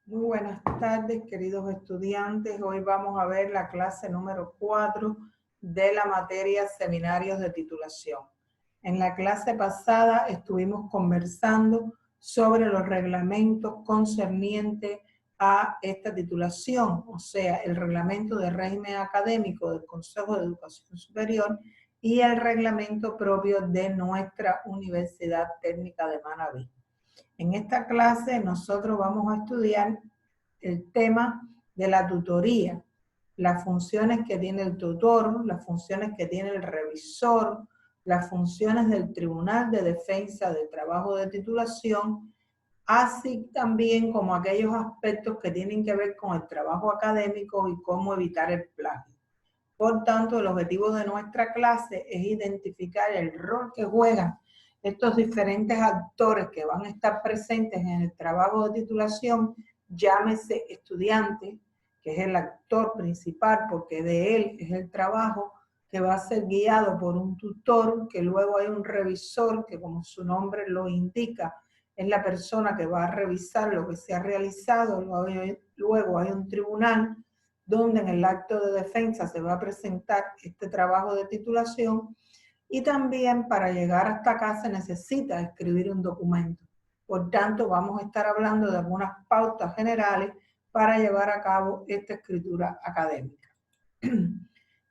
Muy buenas tardes, queridos estudiantes. Hoy vamos a ver la clase número 4 de la materia Seminarios de Titulación. En la clase pasada estuvimos conversando sobre los reglamentos concernientes a esta titulación, o sea, el reglamento de régimen académico del Consejo de Educación Superior y el reglamento propio de nuestra Universidad Técnica de Manabí. En esta clase nosotros vamos a estudiar el tema de la tutoría, las funciones que tiene el tutor, las funciones que tiene el revisor, las funciones del Tribunal de Defensa del Trabajo de Titulación, así también como aquellos aspectos que tienen que ver con el trabajo académico y cómo evitar el plagio. Por tanto, el objetivo de nuestra clase es identificar el rol que juegan estos diferentes actores que van a estar presentes en el trabajo de titulación, llámese estudiante, que es el actor principal porque de él es el trabajo, que va a ser guiado por un tutor, que luego hay un revisor, que como su nombre lo indica, es la persona que va a revisar lo que se ha realizado, luego hay un tribunal, donde en el acto de defensa se va a presentar este trabajo de titulación y también para llegar hasta acá se necesita escribir un documento. Por tanto, vamos a estar hablando de algunas pautas generales para llevar a cabo esta escritura académica.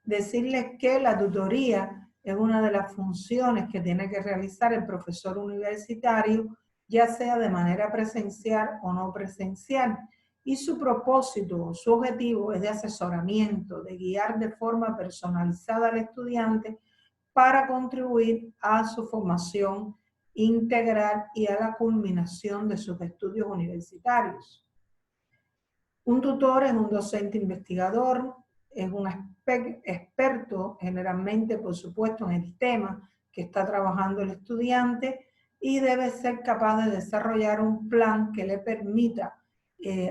Decirles que la tutoría es una de las funciones que tiene que realizar el profesor universitario, ya sea de manera presencial o no presencial, y su propósito, su objetivo es de asesoramiento, de guiar de forma personalizada al estudiante para contribuir a su formación integral y a la culminación de sus estudios universitarios. Un tutor es un docente investigador, es un experto generalmente, por supuesto, en el tema que está trabajando el estudiante y debe ser capaz de desarrollar un plan que le permita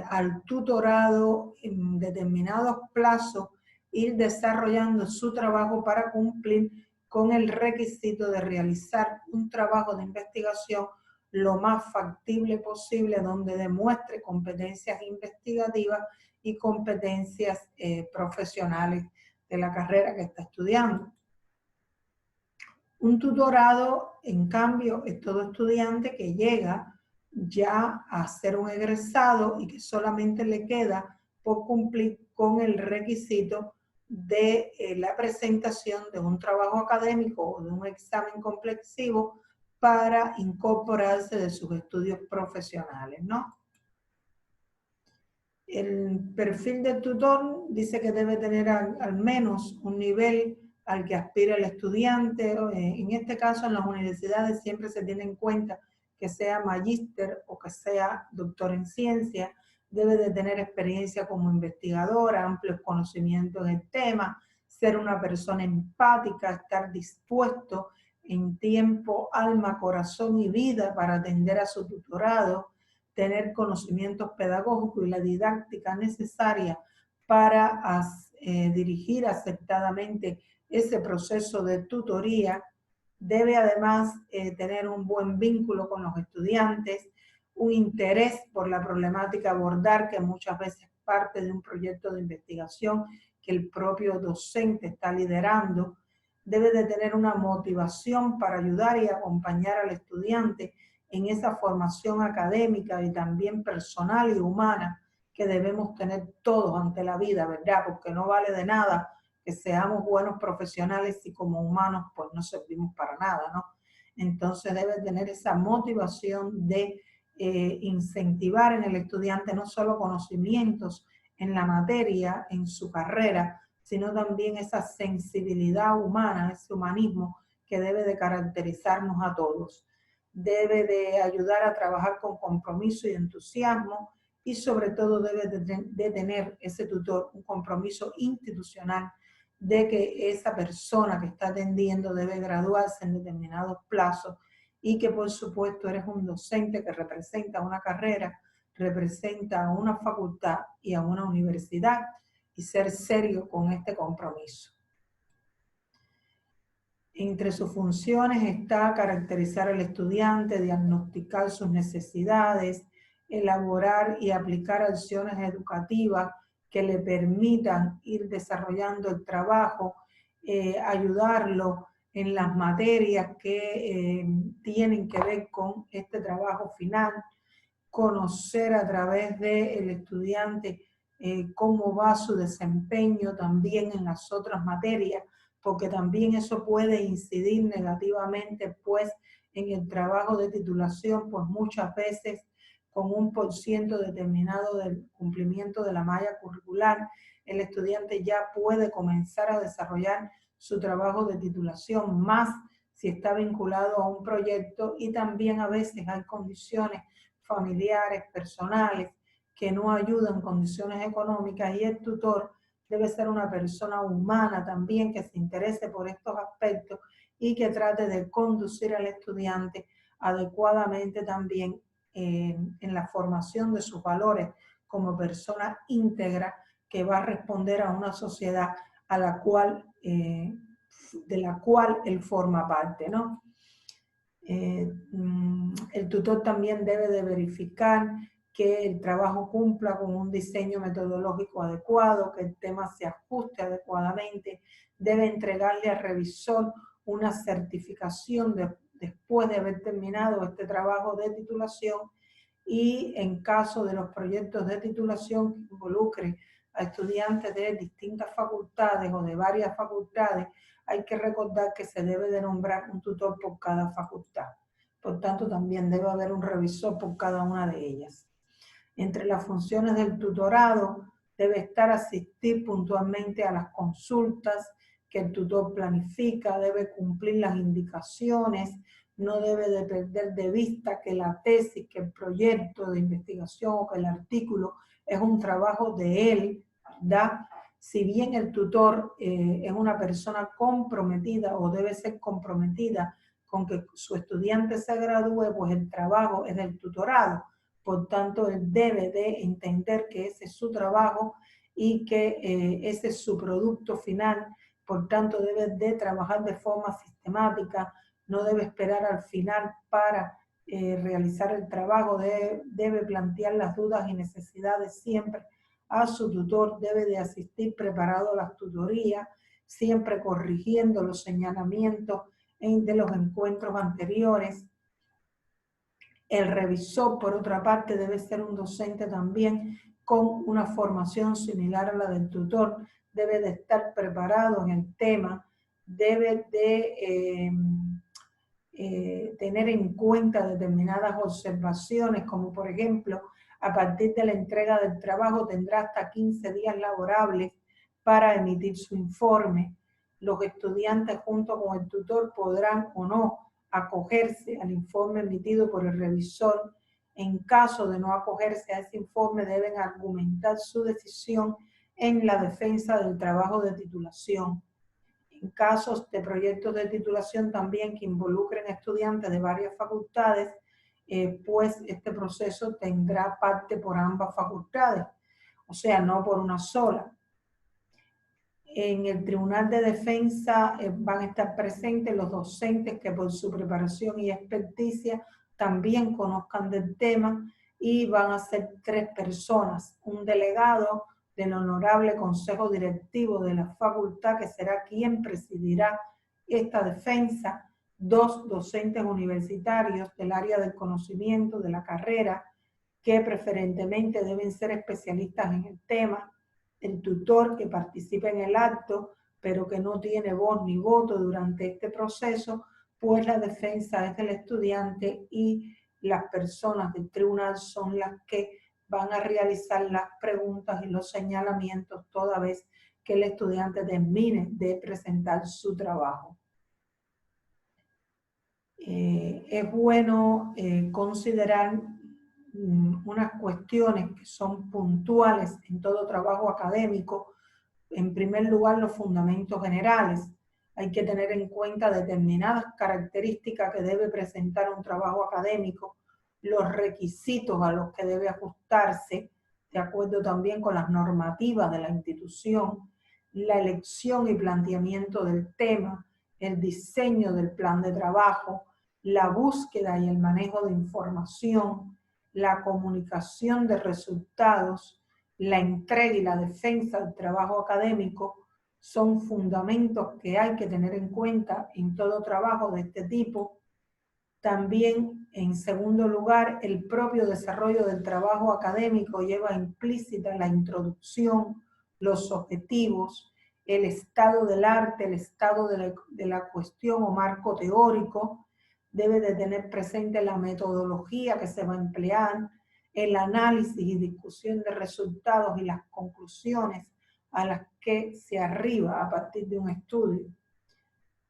al tutorado en determinados plazos ir desarrollando su trabajo para cumplir con el requisito de realizar un trabajo de investigación lo más factible posible, donde demuestre competencias investigativas y competencias profesionales de la carrera que está estudiando. Un tutorado, en cambio, es todo estudiante que llega ya a ser un egresado y que solamente le queda por cumplir con el requisito de la presentación de un trabajo académico o de un examen complexivo para incorporarse de sus estudios profesionales, ¿no? El perfil del tutor dice que debe tener al menos un nivel al que aspira el estudiante. En este caso, en las universidades siempre se tiene en cuenta que sea magíster o que sea doctor en ciencia. Debe de tener experiencia como investigadora, amplios conocimientos en el tema, ser una persona empática, estar dispuesto en tiempo, alma, corazón y vida para atender a su tutorado, tener conocimientos pedagógicos y la didáctica necesaria para dirigir acertadamente ese proceso de tutoría. Debe además tener un buen vínculo con los estudiantes, un interés por la problemática a abordar, que muchas veces parte de un proyecto de investigación que el propio docente está liderando. Debe de tener una motivación para ayudar y acompañar al estudiante en esa formación académica y también personal y humana que debemos tener todos ante la vida, ¿verdad? Porque no vale de nada que seamos buenos profesionales y como humanos pues no servimos para nada, ¿no? Entonces debe tener esa motivación de incentivar en el estudiante no solo conocimientos en la materia, en su carrera, sino también esa sensibilidad humana, ese humanismo que debe de caracterizarnos a todos. Debe de ayudar a trabajar con compromiso y entusiasmo y sobre todo debe de tener ese tutor un compromiso institucional de que esa persona que está atendiendo debe graduarse en determinados plazos y que por supuesto eres un docente que representa una carrera, representa a una facultad y a una universidad y ser serio con este compromiso. Entre sus funciones está caracterizar al estudiante, diagnosticar sus necesidades, elaborar y aplicar acciones educativas que le permitan ir desarrollando el trabajo, ayudarlo en las materias que tienen que ver con este trabajo final, conocer a través del estudiante cómo va su desempeño también en las otras materias, porque también eso puede incidir negativamente pues en el trabajo de titulación, pues muchas veces con un % determinado del cumplimiento de la malla curricular, el estudiante ya puede comenzar a desarrollar su trabajo de titulación, más si está vinculado a un proyecto, y también a veces hay condiciones familiares, personales, que no ayudan, condiciones económicas, y el tutor debe ser una persona humana también que se interese por estos aspectos y que trate de conducir al estudiante adecuadamente también en la formación de sus valores como persona íntegra que va a responder a una sociedad a la cual, de la cual él forma parte, ¿no? El tutor también debe de verificar que el trabajo cumpla con un diseño metodológico adecuado, que el tema se ajuste adecuadamente, debe entregarle al revisor una certificación después de haber terminado este trabajo de titulación, y en caso de los proyectos de titulación que involucre a estudiantes de distintas facultades o de varias facultades, hay que recordar que se debe de nombrar un tutor por cada facultad. Por tanto, también debe haber un revisor por cada una de ellas. Entre las funciones del tutorado debe estar asistir puntualmente a las consultas que el tutor planifica, debe cumplir las indicaciones, no debe de perder de vista que la tesis, que el proyecto de investigación o que el artículo es un trabajo de él, ¿verdad? Si bien el tutor es una persona comprometida o debe ser comprometida con que su estudiante se gradúe, pues el trabajo es del tutorado. Por tanto, él debe de entender que ese es su trabajo y que ese es su producto final. Por tanto, debe de trabajar de forma sistemática, no debe esperar al final para realizar el trabajo, debe plantear las dudas y necesidades siempre a su tutor, debe de asistir preparado a las tutorías, siempre corrigiendo los señalamientos de los encuentros anteriores. El revisor, por otra parte, debe ser un docente también con una formación similar a la del tutor, debe de estar preparado en el tema, debe de tener en cuenta determinadas observaciones, como por ejemplo, a partir de la entrega del trabajo tendrá hasta 15 días laborables para emitir su informe. Los estudiantes junto con el tutor podrán o no acogerse al informe emitido por el revisor. En caso de no acogerse a ese informe, deben argumentar su decisión en la defensa del trabajo de titulación. En casos de proyectos de titulación también que involucren estudiantes de varias facultades, pues este proceso tendrá parte por ambas facultades, o sea, no por una sola. En el Tribunal de Defensa van a estar presentes los docentes que por su preparación y experticia también conozcan del tema, y van a ser 3 personas, un delegado del Honorable Consejo Directivo de la facultad, que será quien presidirá esta defensa, 2 docentes universitarios del área del conocimiento de la carrera, que preferentemente deben ser especialistas en el tema, el tutor que participe en el acto, pero que no tiene voz ni voto durante este proceso, pues la defensa es del estudiante y las personas del tribunal son las que van a realizar las preguntas y los señalamientos toda vez que el estudiante termine de presentar su trabajo. Es bueno considerar unas cuestiones que son puntuales en todo trabajo académico. En primer lugar, los fundamentos generales. Hay que tener en cuenta determinadas características que debe presentar un trabajo académico, los requisitos a los que debe ajustarse, de acuerdo también con las normativas de la institución, la elección y planteamiento del tema, el diseño del plan de trabajo, la búsqueda y el manejo de información, la comunicación de resultados, la entrega y la defensa del trabajo académico son fundamentos que hay que tener en cuenta en todo trabajo de este tipo. También, en segundo lugar, el propio desarrollo del trabajo académico lleva implícita la introducción, los objetivos, el estado del arte, el estado de la cuestión o marco teórico. Debe de tener presente la metodología que se va a emplear, el análisis y discusión de resultados y las conclusiones a las que se arriba a partir de un estudio.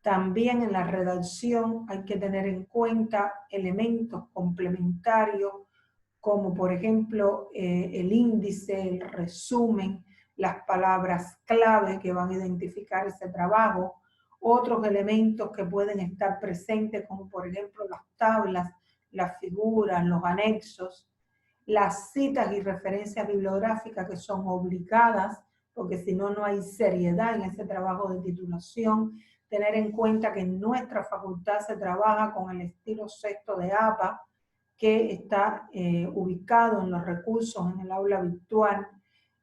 También en la redacción hay que tener en cuenta elementos complementarios como por ejemplo el índice, el resumen, las palabras clave que van a identificar ese trabajo, otros elementos que pueden estar presentes como por ejemplo las tablas, las figuras, los anexos, las citas y referencias bibliográficas que son obligadas, porque si no, no hay seriedad en ese trabajo de titulación. Tener en cuenta que en nuestra facultad se trabaja con el estilo sexto de APA, que está ubicado en los recursos en el aula virtual.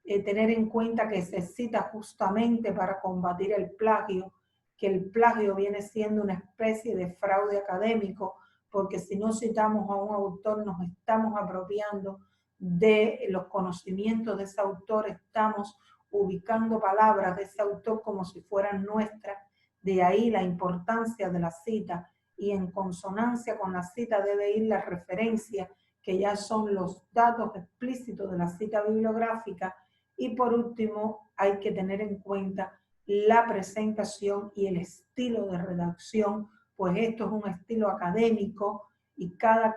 Tener en cuenta que se cita justamente para combatir el plagio, que el plagio viene siendo una especie de fraude académico, porque si no citamos a un autor nos estamos apropiando de los conocimientos de ese autor, estamos ubicando palabras de ese autor como si fueran nuestras. De ahí la importancia de la cita, y en consonancia con la cita debe ir la referencia, que ya son los datos explícitos de la cita bibliográfica. Y por último, hay que tener en cuenta la presentación y el estilo de redacción, pues esto es un estilo académico y cada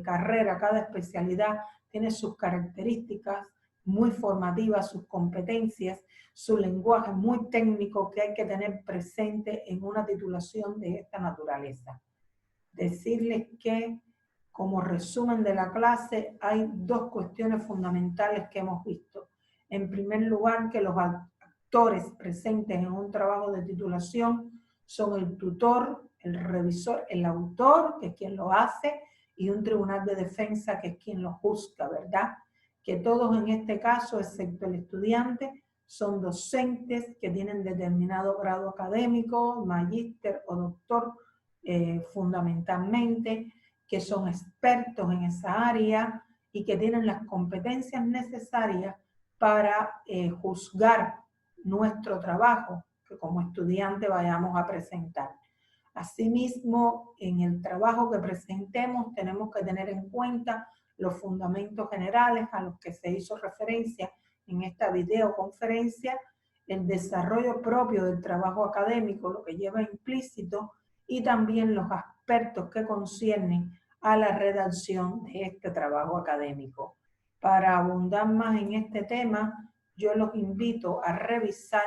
carrera, cada especialidad tiene sus características muy formativas, sus competencias, su lenguaje muy técnico que hay que tener presente en una titulación de esta naturaleza. Decirles que, como resumen de la clase, hay dos cuestiones fundamentales que hemos visto. En primer lugar, que los actores presentes en un trabajo de titulación son el tutor, el revisor, el autor, que es quien lo hace, y un tribunal de defensa, que es quien lo juzga, ¿verdad? Que todos en este caso, excepto el estudiante, son docentes que tienen determinado grado académico, magíster o doctor, fundamentalmente, que son expertos en esa área y que tienen las competencias necesarias para juzgar nuestro trabajo que como estudiante vayamos a presentar. Asimismo, en el trabajo que presentemos tenemos que tener en cuenta los fundamentos generales a los que se hizo referencia en esta videoconferencia, el desarrollo propio del trabajo académico, lo que lleva implícito, y también los aspectos que conciernen a la redacción de este trabajo académico. Para abundar más en este tema, yo los invito a revisar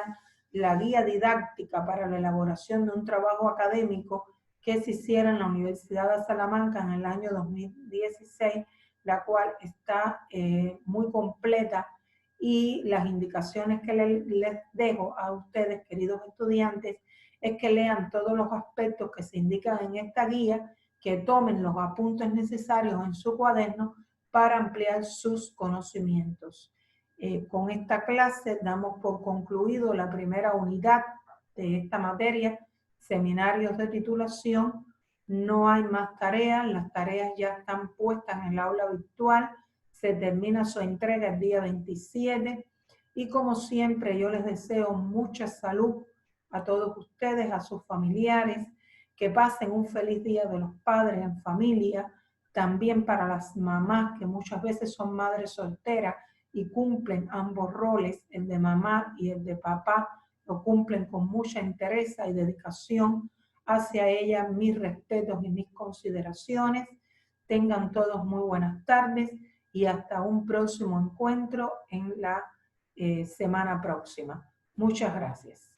la guía didáctica para la elaboración de un trabajo académico que se hiciera en la Universidad de Salamanca en el año 2016, la cual está muy completa, y las indicaciones que les dejo a ustedes, queridos estudiantes, es que lean todos los aspectos que se indican en esta guía, que tomen los apuntes necesarios en su cuaderno para ampliar sus conocimientos. Con esta clase damos por concluido la primera unidad de esta materia, seminarios de titulación. No hay más tareas, las tareas ya están puestas en el aula virtual, se termina su entrega el día 27 y como siempre yo les deseo mucha salud a todos ustedes, a sus familiares, que pasen un feliz Día de los Padres en familia, también para las mamás que muchas veces son madres solteras y cumplen ambos roles, el de mamá y el de papá, lo cumplen con mucha entereza y dedicación. Hacia ellas mis respetos y mis consideraciones. Tengan todos muy buenas tardes y hasta un próximo encuentro en la semana próxima. Muchas gracias.